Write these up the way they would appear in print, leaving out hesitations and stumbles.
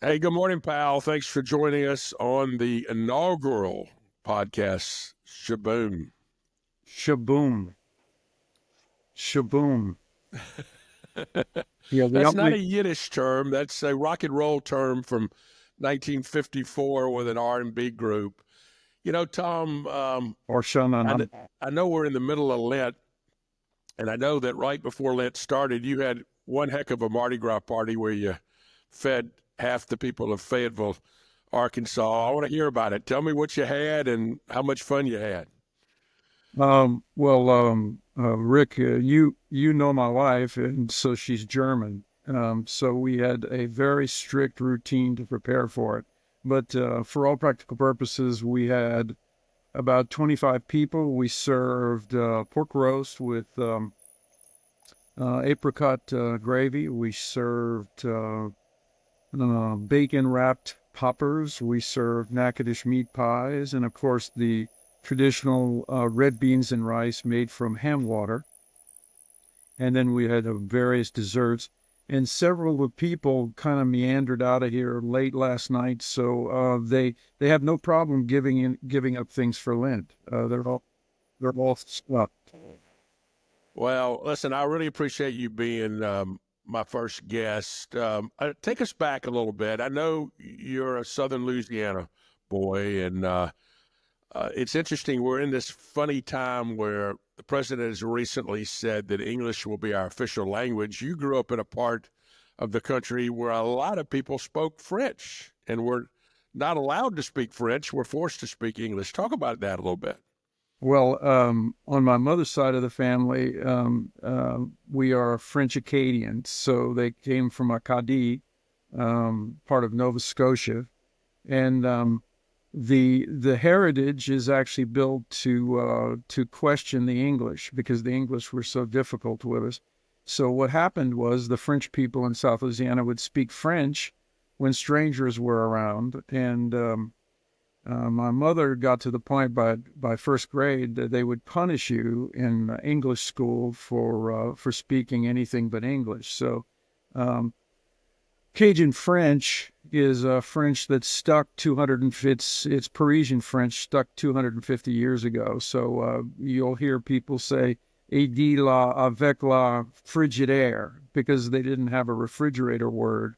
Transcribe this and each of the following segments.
Hey, good morning, pal. Thanks for joining us on the inaugural podcast. Shaboom. Shaboom. Shaboom. Yeah, the That's not only a Yiddish term. That's a rock and roll term from 1954 with an R&B group. Tom, or I, Shananam. I know we're in the middle of Lent, and I know that right before Lent started, you had one heck of a Mardi Gras party where you fed half the people of Fayetteville, Arkansas. I want to hear about it. Tell me what you had and how much fun you had. Rick, you know my wife, and so she's German. So we had a very strict routine to prepare for it. But for all practical purposes, we had about 25 people. We served pork roast with apricot gravy. We served bacon wrapped poppers. We served Natchitoches meat pies, and of course the traditional red beans and rice made from ham water. And then we had various desserts. And several of the people kind of meandered out of here late last night, so they have no problem giving up things for Lent. They're all well. Well, listen, I really appreciate you being my first guest. Take us back a little bit. I know you're a Southern Louisiana boy, and it's interesting. We're in this funny time where the president has recently said that English will be our official language. You grew up in a part of the country where a lot of people spoke French, and we're not allowed to speak French. We're forced to speak English. Talk about that a little bit. Well, on my mother's side of the family, we are French Acadians, so they came from Acadie, part of Nova Scotia, and the heritage is actually built to question the English because the English were so difficult with us. So what happened was the French people in South Louisiana would speak French when strangers were around, and my mother got to the point by first grade that they would punish you in English school for speaking anything but English. So um, Cajun French is French that stuck 250. It's Parisian French stuck 250 years ago. So you'll hear people say "et dit la avec la frigidaire" because they didn't have a refrigerator word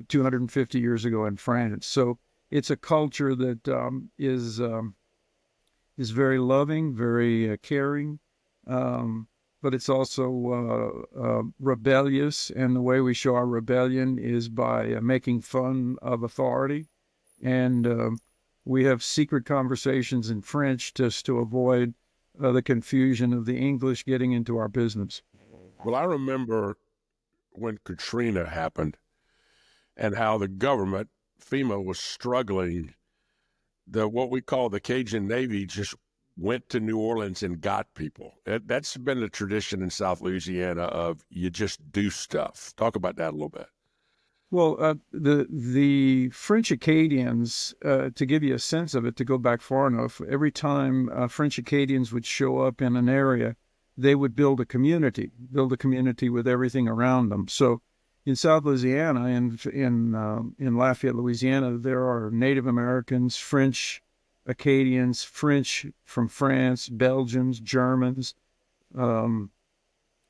250 years ago in France. So it's a culture that is very loving, very caring, um, but it's also rebellious. And the way we show our rebellion is by making fun of authority. And we have secret conversations in French just to avoid the confusion of the English getting into our business. Well, I remember when Katrina happened and how the government, FEMA, was struggling. The what we call the Cajun Navy just went to New Orleans and got people. That's been the tradition in South Louisiana of you just do stuff. Talk about that a little bit. Well, the French Acadians, to give you a sense of it, to go back far enough, every time French Acadians would show up in an area, they would build a community with everything around them. So, in South Louisiana, in Lafayette, Louisiana, there are Native Americans, French Acadians, French from France, Belgians, Germans, um,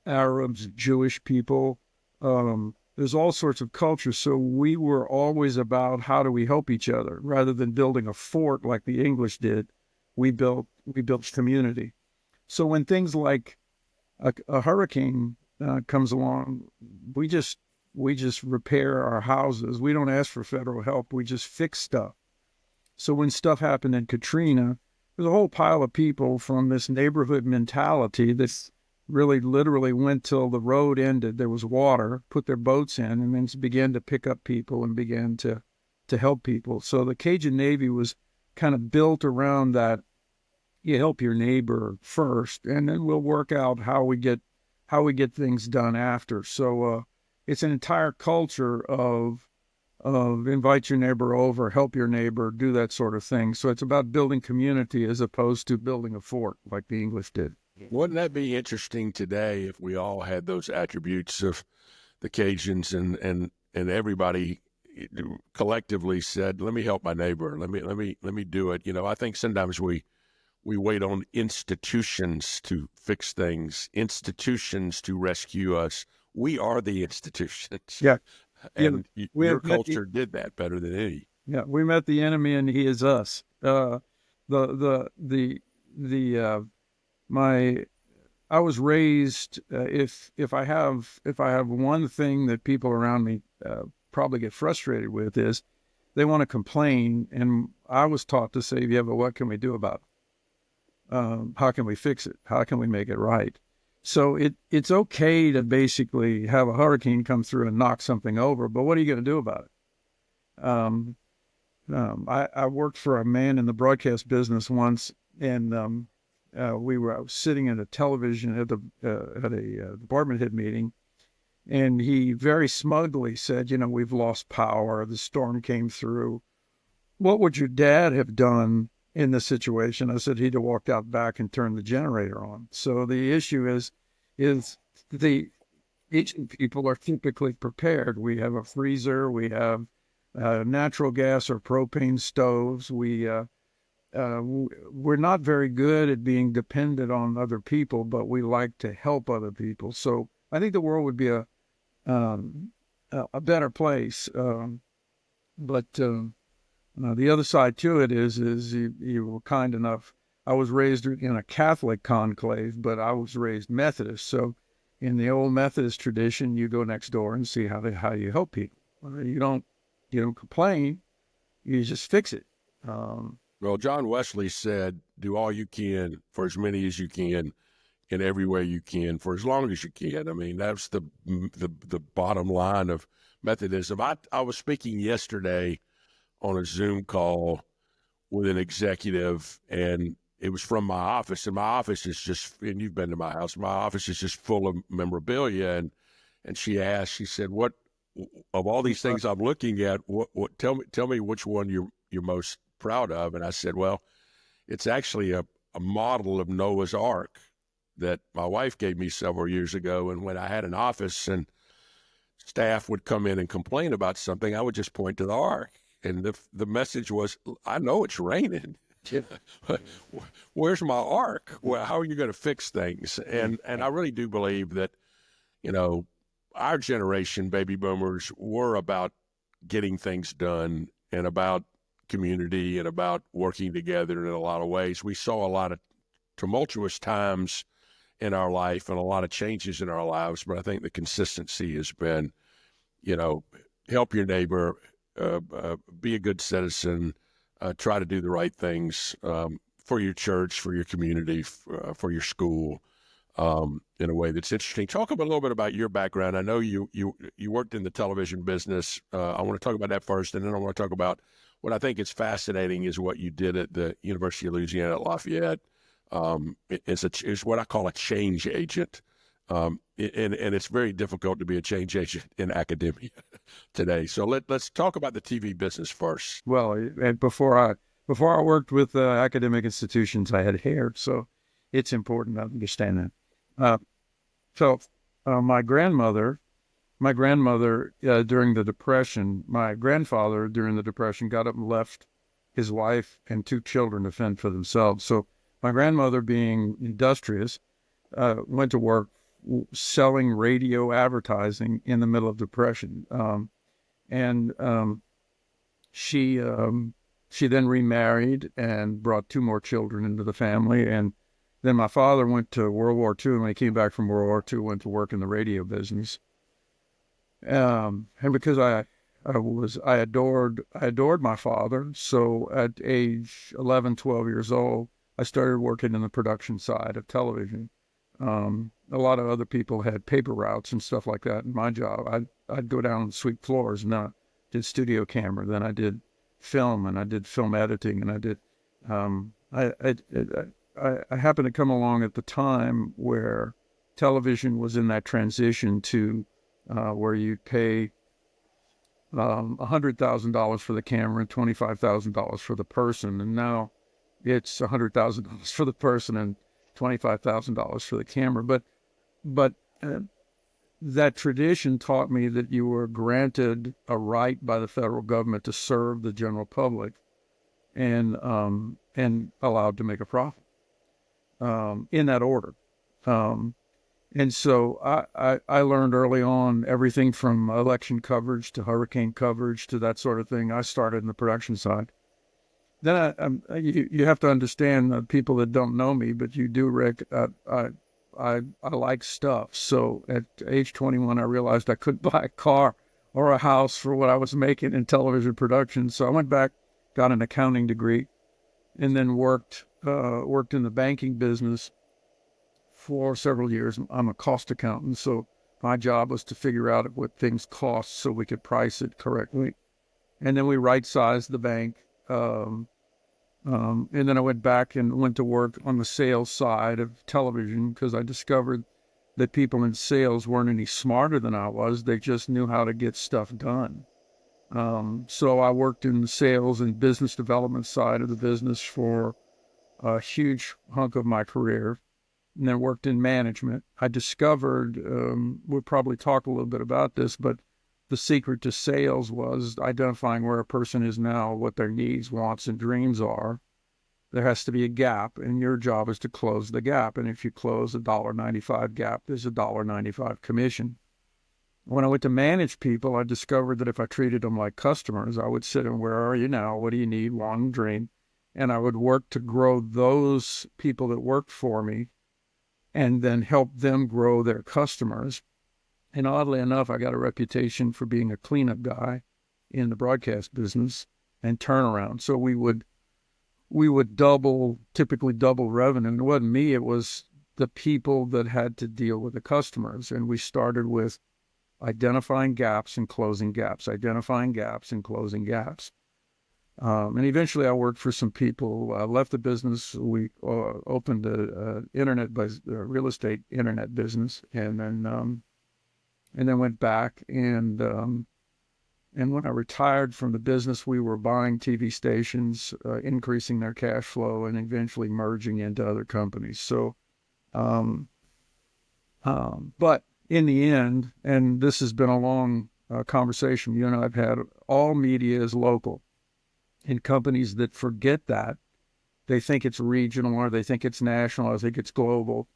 Arabs, Jewish people. There's all sorts of cultures. So we were always about how do we help each other rather than building a fort like the English did. We built community. So when things like a hurricane comes along, we just we just repair our houses. We don't ask for federal help. We just fix stuff. So when stuff happened in Katrina, there's a whole pile of people from this neighborhood mentality that really literally went till the road ended. There was water, put their boats in, and then began to pick up people and began to help people. So the Cajun Navy was kind of built around that. You help your neighbor first, and then we'll work out how we get things done after. So it's an entire culture of invite your neighbor over, help your neighbor, do that sort of thing. So it's about building community as opposed to building a fort like the English did. Wouldn't that be interesting today if we all had those attributes of the Cajuns and everybody, collectively said, "Let me help my neighbor. Let me do it." I think sometimes we wait on institutions to fix things, institutions to rescue us. We are the institutions, Yeah. Yeah. and We your have met, culture did that better than any. yeah, we met the enemy and he is us. The my I was raised, if I have one thing that people around me probably get frustrated with is they want to complain, and I was taught to say, yeah, but what can we do about it? How can we fix it? How can we make it right? So it's okay to basically have a hurricane come through and knock something over, but what are you going to do about it? I worked for a man in the broadcast business once, and we were sitting at a television at a department head meeting, and he very smugly said, we've lost power. The storm came through. What would your dad have done in this situation? I said he'd have walked out back and turned the generator on. So the issue is the Asian people are typically prepared. We have a freezer. We have natural gas or propane stoves. We're not very good at being dependent on other people, but we like to help other people. So I think the world would be um, a better place. But the other side to it is you were kind enough. I was raised in a Catholic conclave, but I was raised Methodist. So in the old Methodist tradition, you go next door and see how you help people. You don't complain. You just fix it. Um, Well, John Wesley said, "Do all you can for as many as you can, in every way you can, for as long as you can." I mean, that's the bottom line of Methodism. I was speaking yesterday on a Zoom call with an executive, and it was from my office. And my office is just, and you've been to my house, my office is just full of memorabilia. And she said, "What of all these things I'm looking at? What tell me which one you're most proud of?" And I said, "Well, it's actually a model of Noah's Ark that my wife gave me several years ago. And when I had an office and staff would come in and complain about something, I would just point to the ark. And the message was, I know it's raining. Where's my ark? Well, how are you going to fix things?" And I really do believe that, you know, our generation, baby boomers, were about getting things done and about community and about working together in a lot of ways. We saw a lot of tumultuous times in our life and a lot of changes in our lives, but I think the consistency has been, help your neighbor, be a good citizen, try to do the right things for your church, for your community, for your school, in a way that's interesting. Talk a little bit about your background. I know you worked in the television business. I want to talk about that first, and then I want to talk about what I think is fascinating is what you did at the University of Louisiana at Lafayette. It's what I call a change agent. And it's very difficult to be a change agent in academia today. So let's talk about the TV business first. well, and before I worked with academic institutions, I had hair, so it's important to understand that. Uh, so my grandmother during the Depression, my grandfather during the Depression got up and left his wife and two children to fend for themselves. So my grandmother, being industrious, went to work selling radio advertising in the middle of Depression. And she then remarried and brought two more children into the family. And then my father went to World War II, and when he came back from World War II, went to work in the radio business. And because I adored my father, so at age 11, 12 years old, I started working in the production side of television. A lot of other people had paper routes and stuff like that. In my job, I'd go down and sweep floors, and I did studio camera. Then I did film, and I did film editing, and I did. I happened to come along at the time where television was in that transition to where you pay $100,000 for the camera and $25,000 for the person, and now it's $100,000 for the person and $25,000 for the camera. But that tradition taught me that you were granted a right by the federal government to serve the general public and allowed to make a profit, in that order. Um, and so I learned early on everything from election coverage to hurricane coverage to that sort of thing. I started in the production side. Then you have to understand, people that don't know me, but you do, Rick. I like stuff. So at age 21, I realized I couldn't buy a car or a house for what I was making in television production. So I went back, got an accounting degree, and then worked in the banking business for several years. I'm a cost accountant, so my job was to figure out what things cost so we could price it correctly. And then we right-sized the bank. And then I went back and went to work on the sales side of television because I discovered that people in sales weren't any smarter than I was. They just knew how to get stuff done. So I worked in the sales and business development side of the business for a huge hunk of my career, and then worked in management. I discovered, we'll probably talk a little bit about this, but the secret to sales was identifying where a person is now, what their needs, wants, and dreams are. There has to be a gap, and your job is to close the gap. And if you close a $1.95 gap, there's a $1.95 commission. When I went to manage people, I discovered that if I treated them like customers, I would sit and, where are you now? What do you need? Want and dream. And I would work to grow those people that worked for me and then help them grow their customers. And oddly enough, I got a reputation for being a cleanup guy in the broadcast business and turnaround. So we would typically double revenue. And it wasn't me, it was the people that had to deal with the customers. And we started with identifying gaps and closing gaps, identifying gaps and closing gaps. And eventually I worked for some people, left the business. We opened a real estate internet business, and then went back and when I retired from the business, we were buying TV stations, increasing their cash flow, and eventually merging into other companies. So, but in the end, and this has been a long conversation you and I have had, all media is local. And companies that forget that, they think it's regional, or they think it's national, or they think it's global.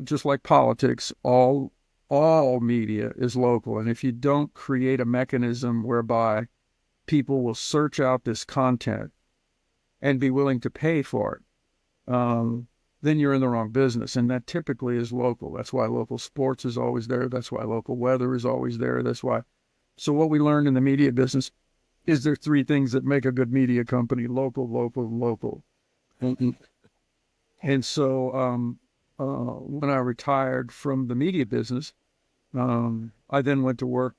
Just like politics, all media is local. And if you don't create a mechanism whereby people will search out this content and be willing to pay for it, then you're in the wrong business. And that typically is local. That's why local sports is always there. That's why local weather is always there. So what we learned in the media business is there three things that make a good media company: local, local, local. And so when I retired from the media business, I then went to work.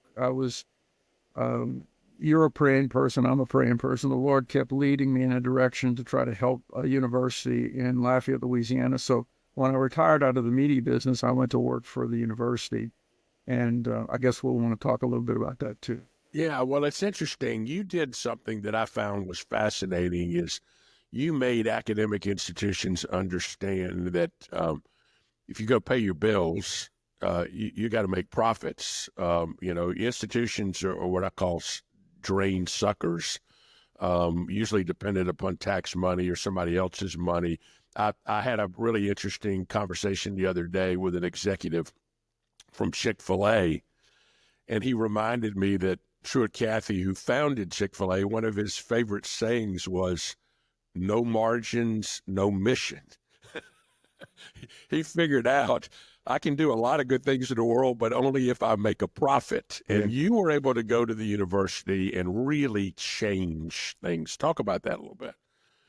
You're a praying person. I'm a praying person. The Lord kept leading me in a direction to try to help a university in Lafayette, Louisiana. So when I retired out of the media business, I went to work for the university. And I guess we'll want to talk a little bit about that too. Yeah, well, it's interesting. You did something that I found was fascinating is you made academic institutions understand that if you go pay your bills, you got to make profits. Institutions are what I call drain suckers, usually dependent upon tax money or somebody else's money. I had a really interesting conversation the other day with an executive from Chick-fil-A, and he reminded me that Truett Cathy, who founded Chick-fil-A, one of his favorite sayings was, "No margins, no mission." He figured out I can do a lot of good things in the world, but only if I make a profit. And you were able to go to the university and really change things. Talk about that a little bit.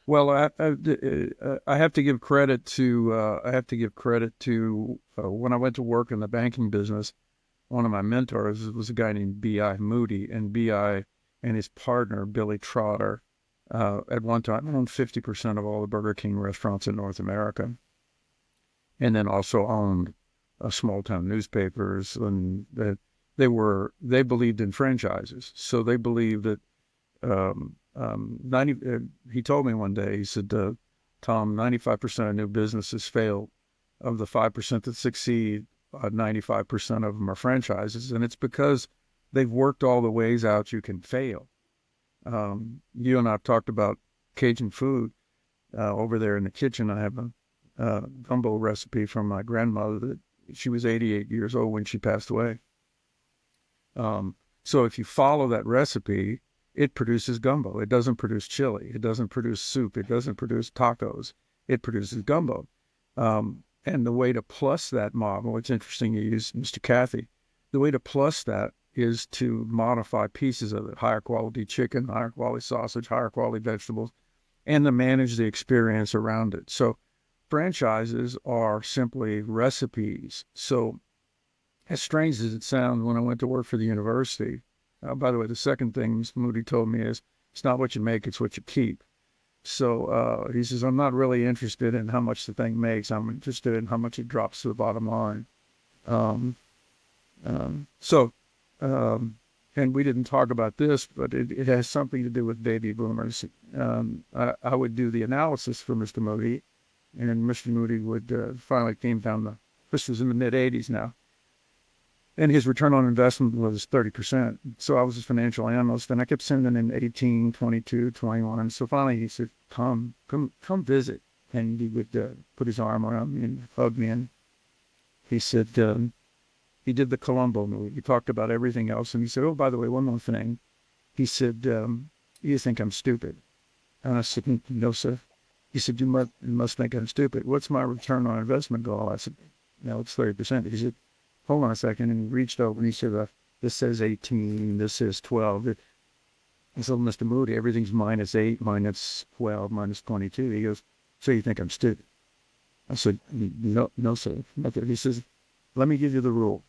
Well, I have to give credit to when I went to work in the banking business. One of my mentors was a guy named B.I. Moody, and B.I. and his partner Billy Trotter at one time owned 50% of all the Burger King restaurants in North America, and then also owned small town newspapers. And that they believed in franchises, so they believed that 90. He told me one day, he said, "Tom, 95% of new businesses fail. Of the 5% that succeed, 95% of them are franchises, and it's because they've worked all the ways out you can fail. You and I have talked about Cajun food. Over there in the kitchen, I have a gumbo recipe from my grandmother that she was 88 years old when she passed away. So if you follow that recipe, it produces gumbo. It doesn't produce chili. It doesn't produce soup. It doesn't produce tacos. It produces gumbo. And the way to plus that model, it's interesting you use Mr. Cathy. The way to plus that is to modify pieces of it, higher quality chicken, higher quality sausage, higher quality vegetables, and to manage the experience around it. So franchises are simply recipes. So as strange as it sounds, when I went to work for the university, by the way, the second thing Mr. Moody told me is, it's not what you make, it's what you keep. So he says, I'm not really interested in how much the thing makes. I'm interested in how much it drops to the bottom line. Um, so, and we didn't talk about this, but it has something to do with baby boomers. I would do the analysis for Mr. Moody, and Mr. Moody would finally came down this was in the mid 80s now. And his return on investment was 30%. So I was a financial analyst, and I kept sending him 18, 22, 21. So finally he said, come visit. And he would put his arm around me and hug me. And he said, he did the Columbo movie. He talked about everything else. And he said, oh, by the way, one more thing. He said, you think I'm stupid? And I said, no, sir. He said, you must think I'm stupid. What's my return on investment goal? I said, no, it's 30%. He said, hold on a second. And he reached over and he said, this says 18, this says 12. And so, Mr. Moody, everything's -8, -12, -22. He goes, so you think I'm stupid? I said, no, sir. Okay. He says, let me give you the rule.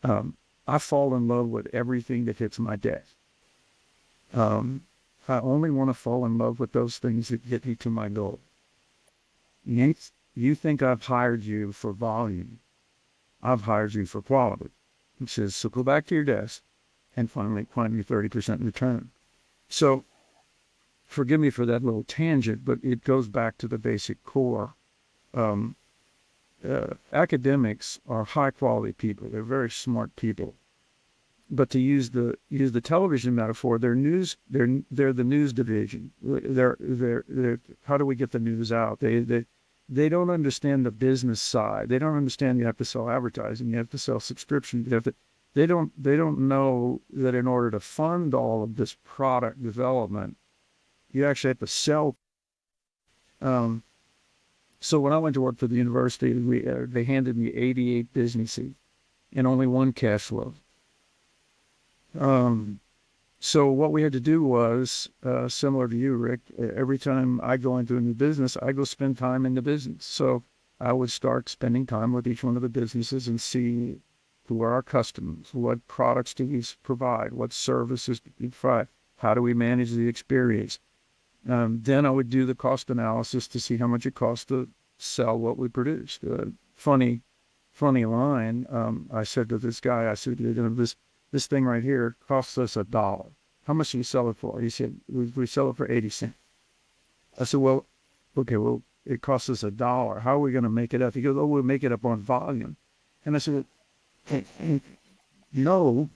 I fall in love with everything that hits my desk. I only want to fall in love with those things that get me to my goal. You think I've hired you for volume. I've hired you for quality. He says, so go back to your desk and find me 30% return. So forgive me for that little tangent, but it goes back to the basic core. Academics are high quality people. They're very smart people. But to use the television metaphor, they're the news division. They're how do we get the news out? They don't understand the business side. They don't understand you have to sell advertising, you have to sell subscription. They don't know that in order to fund all of this product development, you actually have to sell. So when I went to work for the university, they handed me 88 businesses and only one cash flow. So what we had to do was, similar to you, Rick, every time I go into a new business, I go spend time in the business. So I would start spending time with each one of the businesses and see who are our customers, what products do we provide, what services do we provide, how do we manage the experience. Then I would do the cost analysis to see how much it costs to sell what we produce. Funny line. I said to this guy, I said, this thing right here costs us $1. How much do you sell it for? He said, we sell it for 80 cents. I said, well, okay, well, it costs us $1. How are we going to make it up? He goes, oh, we'll make it up on volume. And I said, no,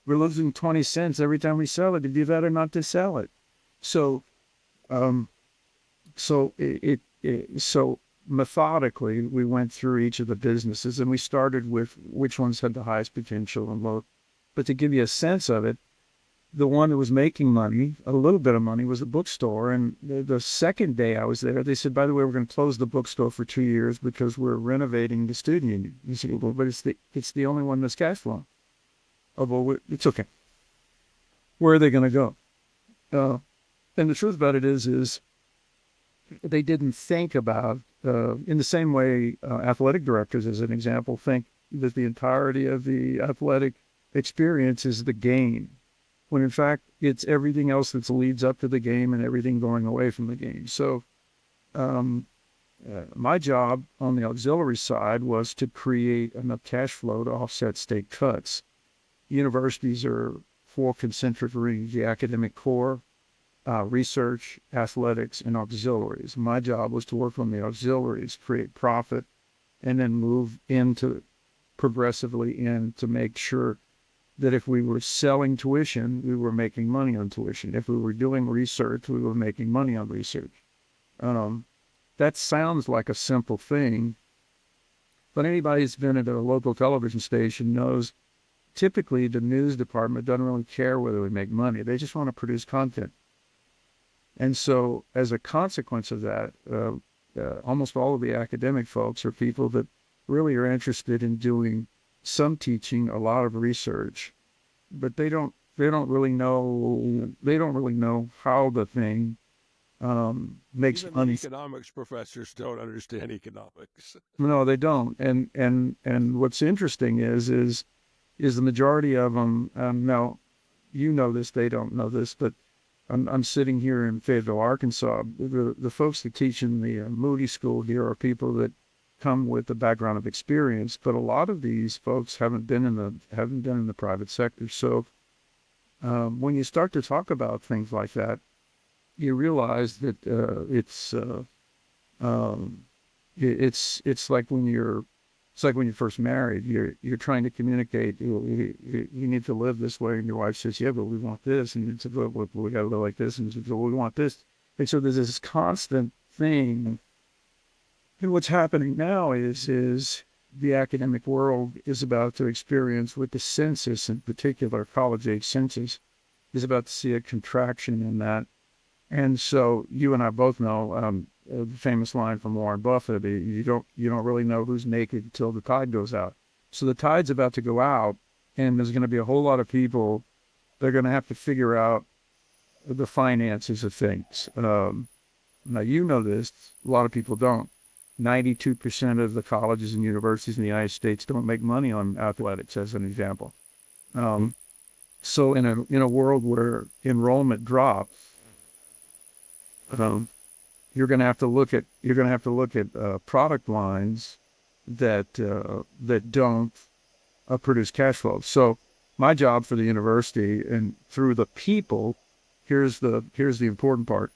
we're losing 20 cents every time we sell it. It'd be better not to sell it. So, so methodically, we went through each of the businesses and we started with which ones had the highest potential and low. But to give you a sense of it, the one that was making money, a little bit of money, was a bookstore. And the second day I was there, they said, by the way, we're going to close the bookstore for 2 years because we're renovating the student union. You said, well, but it's the only one that's cash flow. Oh, well, it's okay. Where are they going to go? And the truth about it is they didn't think about, in the same way athletic directors, as an example, think that the entirety of the athletic experience is the game, when in fact it's everything else that leads up to the game and everything going away from the game. So my job on the auxiliary side was to create enough cash flow to offset state cuts. Universities are 4 concentric rings: the academic core, research, athletics, and auxiliaries. My job was to work on the auxiliaries, create profit, and then move into progressively in to make sure that if we were selling tuition, we were making money on tuition. If we were doing research, we were making money on research. Um, that sounds like a simple thing, but anybody who's been at a local television station knows typically the news department doesn't really care whether we make money. They just want to produce content. And so as a consequence of that, almost all of the academic folks are people that really are interested in doing some teaching, a lot of research, but they don't really know how the thing makes Even the money. economics professors don't understand economics. No, they don't. And what's interesting is the majority of them. Now, you know this, they don't know this, but I'm sitting here in Fayetteville, Arkansas. The folks that teach in the Moody School here are people that come with a background of experience, but a lot of these folks haven't been in the private sector. So when you start to talk about things like that, you realize that it's like when you're first married. You're trying to communicate. You need to live this way, and your wife says, "Yeah, but we want this," and it's well, we got to live like this, and it's, well, we want this. And so there's this constant thing. And what's happening now is the academic world is about to experience, with the census in particular, college age census, is about to see a contraction in that. And so you and I both know the famous line from Warren Buffett: "You don't really know who's naked until the tide goes out." So the tide's about to go out, and there's going to be a whole lot of people. They're going to have to figure out the finances of things. Now you know this. A lot of people don't. 92% of the colleges and universities in the United States don't make money on athletics, as an example. So in a world where enrollment drops, you're going to have to look at product lines that don't produce cash flow. So my job for the university and through the people, here's the important part.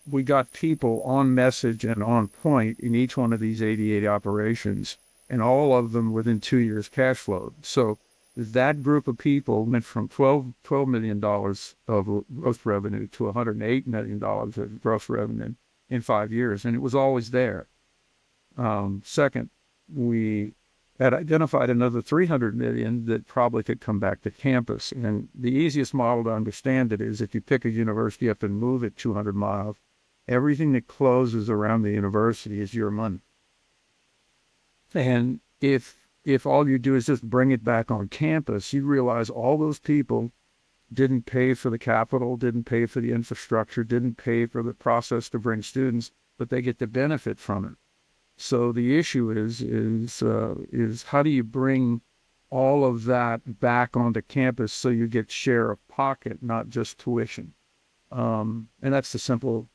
We got people on message and on point in each one of these 88 operations, and all of them within 2 years cash flowed. So that group of people went from $12 million of gross revenue to $108 million of gross revenue in 5 years, and it was always there. Second, we had identified another 300 million that probably could come back to campus. And the easiest model to understand it is if you pick a university up and move it 200 miles, everything that closes around the university is your money. And if all you do is just bring it back on campus, you realize all those people didn't pay for the capital, didn't pay for the infrastructure, didn't pay for the process to bring students, but they get to benefit from it. So the issue is how do you bring all of that back onto campus so you get share of pocket, not just tuition? And that's the simple.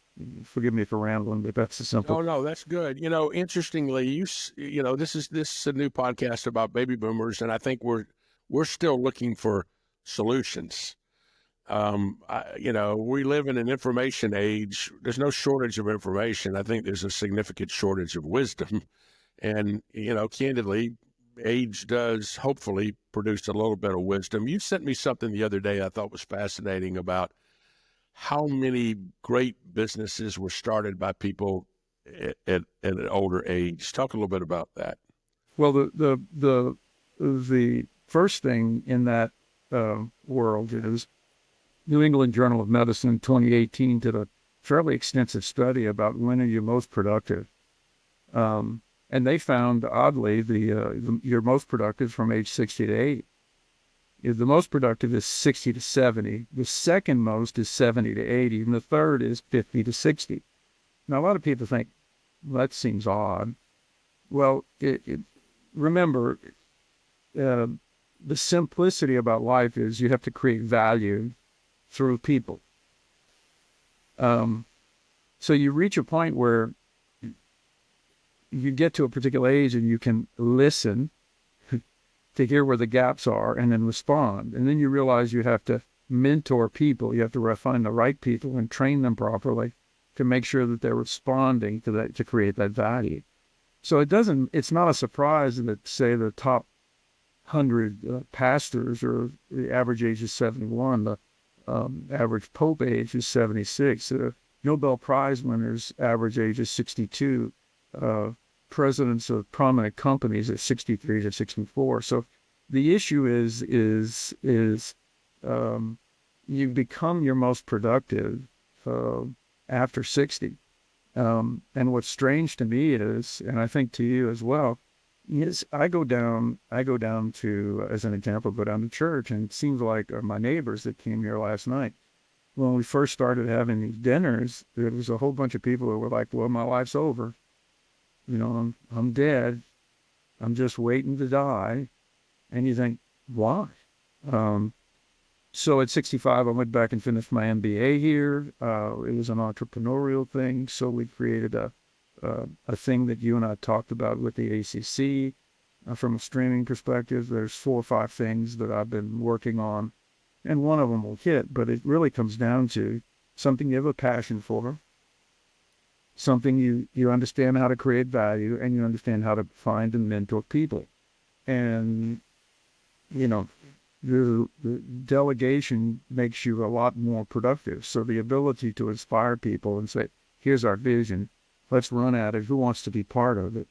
Forgive me for rambling, but that's the simple. Oh no, that's good. Interestingly, this is a new podcast about baby boomers, and I think we're still looking for solutions. We live in an information age. There's no shortage of information. I think there's a significant shortage of wisdom. And, candidly, age does hopefully produce a little bit of wisdom. You sent me something the other day I thought was fascinating about how many great businesses were started by people at an older age. Talk a little bit about that. Well, the first thing in that world is New England Journal of Medicine 2018 did a fairly extensive study about when are you most productive. And they found, oddly, you're most productive from age 60 to 80. The most productive is 60 to 70. The second most is 70 to 80. And the third is 50 to 60. Now, a lot of people think, well, that seems odd. Well, remember, the simplicity about life is you have to create value through people. So you reach a point where you get to a particular age and you can listen to hear where the gaps are and then respond. And then you realize you have to mentor people. You have to find the right people and train them properly to make sure that they're responding to that, to create that value. So it's not a surprise that, say, the top 100 pastors, or the average age is 71, the average pope age is 76, Nobel Prize winners average age is 62, uh, presidents of prominent companies are 63 to 64. So the issue is you become your most productive uh, after 60. And what's strange to me is, and I think to you as well, is I go down to, as an example, go down to church, and it seems like my neighbors that came here last night, when we first started having these dinners, there was a whole bunch of people that were like, well, my life's over. I'm dead. I'm just waiting to die. And you think, why? Um, so at 65, I went back and finished my MBA here. It was an entrepreneurial thing. So we created a thing that you and I talked about with the ACC. From a streaming perspective, there's 4 or 5 things that I've been working on, and one of them will hit, but it really comes down to something you have a passion for, something you understand how to create value, and you understand how to find and mentor people. And, you know, the delegation makes you a lot more productive. So the ability to inspire people and say, here's our vision, let's run at it, who wants to be part of it?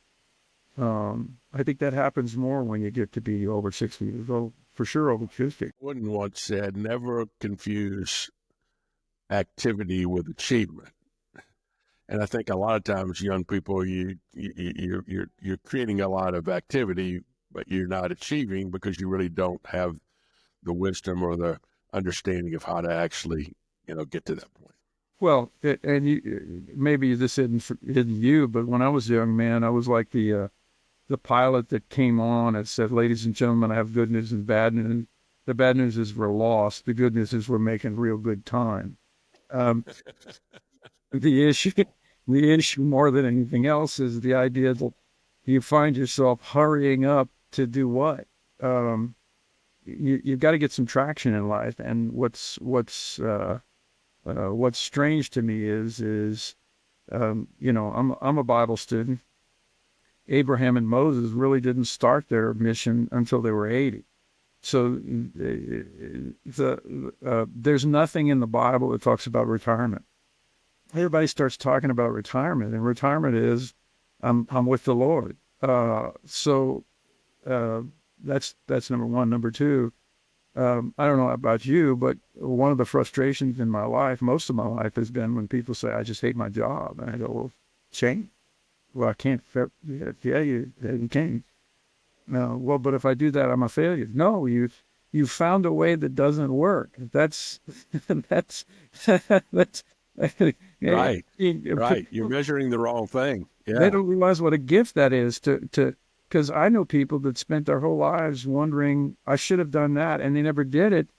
I think that happens more when you get to be over 60 years old, for sure over 50. Wooden once said, never confuse activity with achievement. And I think a lot of times, young people, you're creating a lot of activity, but you're not achieving because you really don't have the wisdom or the understanding of how to actually, get to that point. Well, and maybe this isn't you, but when I was a young man, I was like the pilot that came on and said, "Ladies and gentlemen, I have good news and bad news. The bad news is we're lost. The good news is we're making real good time." Um, the issue, the issue more than anything else is the idea that you find yourself hurrying up to do what? Um, you've got to get some traction in life. And what's strange to me is I'm a Bible student. Abraham and Moses really didn't start their mission until they were 80. So there's nothing in the Bible that talks about retirement. Everybody starts talking about retirement, and retirement is I'm with the Lord. So that's number one. Number two, I don't know about you, but one of the frustrations in my life, most of my life, has been when people say, "I just hate my job," and I go, "Well, change." Well, I can't. Yeah, you can't. No, well, but if I do that, I'm a failure. No, you found a way that doesn't work. That's that's that's Right, right. You're measuring the wrong thing. They Yeah. don't realize what a gift that is to because I know people that spent their whole lives wondering, I should have done that, and they never did it,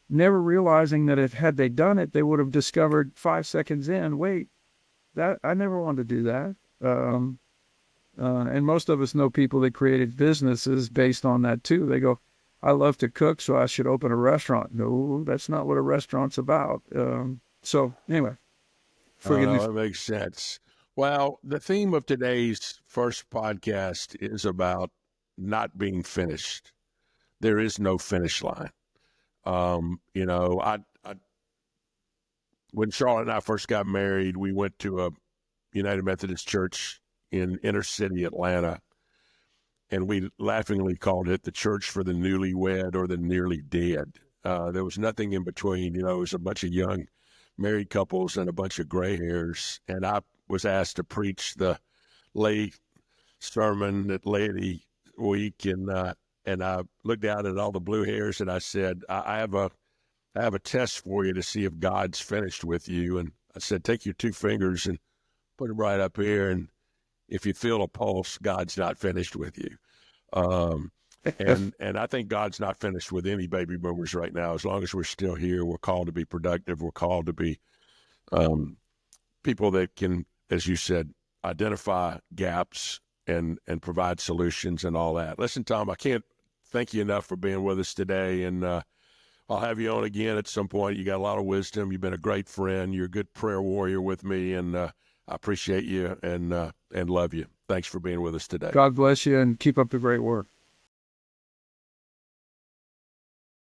never realizing that if had they done it, they would have discovered 5 seconds in, wait, that I never wanted to do that. And most of us know people that created businesses based on that too. They go, I love to cook, so I should open a restaurant. No, that's not what a restaurant's about. So anyway, Oh, forgive me. no, that makes sense. Well, the theme of today's first podcast is about not being finished. There is no finish line. I when Charlotte and I first got married, we went to a United Methodist Church in inner city Atlanta, and we laughingly called it the church for the newlywed or the nearly dead. There was nothing in between. It was a bunch of young married couples and a bunch of gray hairs. And I was asked to preach the lay sermon at Laity Week, and I looked down at all the blue hairs and I said, I have a test for you to see if God's finished with you. And I said, take your 2 fingers and put them right up here, and if you feel a pulse, God's not finished with you. Um, and I think God's not finished with any baby boomers right now. As long as we're still here, we're called to be productive. We're called to be people that can, as you said, identify gaps and provide solutions and all that. Listen, Tom, I can't thank you enough for being with us today, and I'll have you on again at some point. You got a lot of wisdom. You've been a great friend. You're a good prayer warrior with me, and I appreciate you and love you. Thanks for being with us today. God bless you and keep up the great work.